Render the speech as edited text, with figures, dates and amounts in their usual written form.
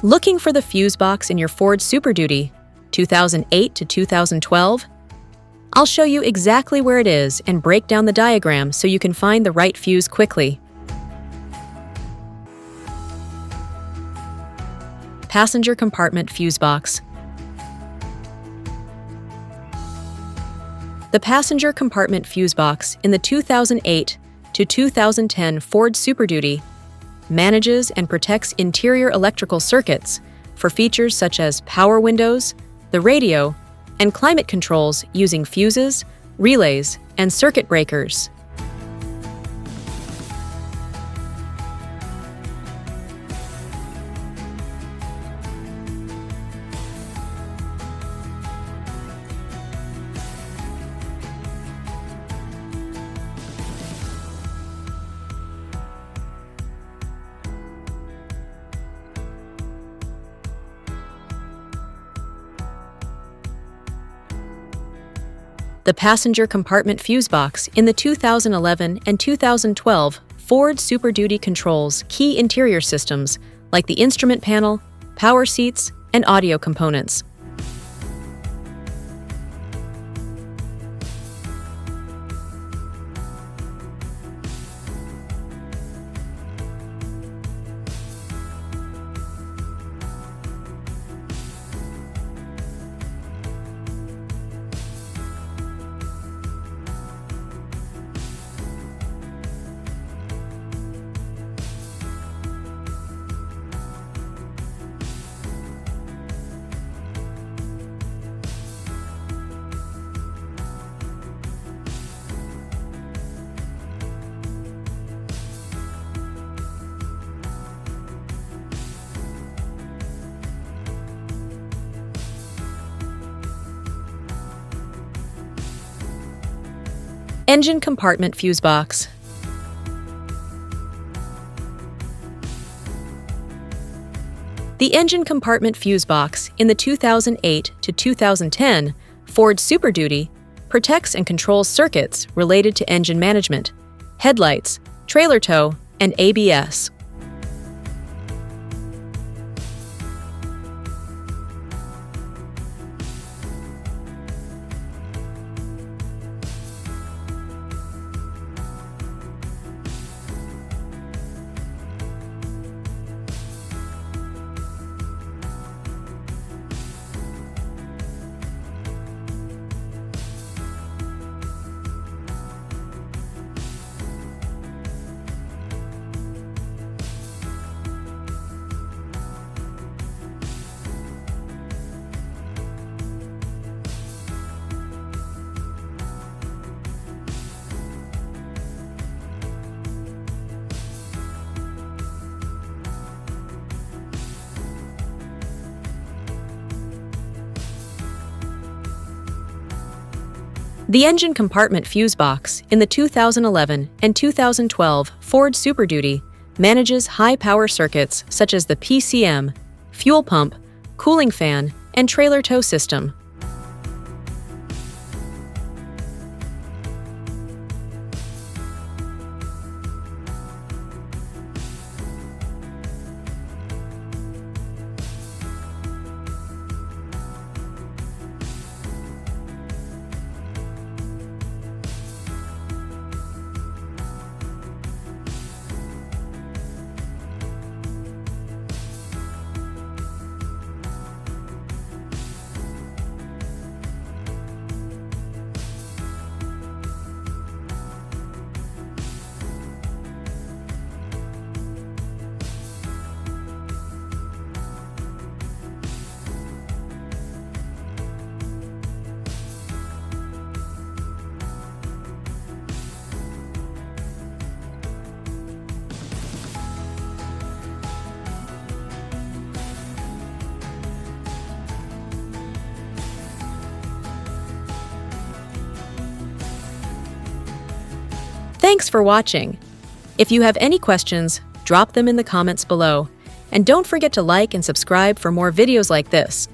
Looking for the fuse box in your Ford Super Duty 2008 to 2012? I'll show you exactly where it is and break down the diagram so you can find the right fuse quickly. Passenger compartment fuse box. The passenger compartment fuse box in the 2008 to 2010 Ford Super Duty manages and protects interior electrical circuits for features such as power windows, the radio, and climate controls using fuses, relays, and circuit breakers. The passenger compartment fuse box in the 2011 and 2012 Ford Super Duty controls key interior systems like the instrument panel, power seats, and audio components. Engine compartment fuse box. The engine compartment fuse box in the 2008 to 2010 Ford Super Duty protects and controls circuits related to engine management, headlights, trailer tow, and ABS. The engine compartment fuse box in the 2011 and 2012 Ford Super Duty manages high-power circuits such as the PCM, fuel pump, cooling fan, and trailer tow system. Thanks for watching. If you have any questions, drop them in the comments below. And don't forget to like and subscribe for more videos like this.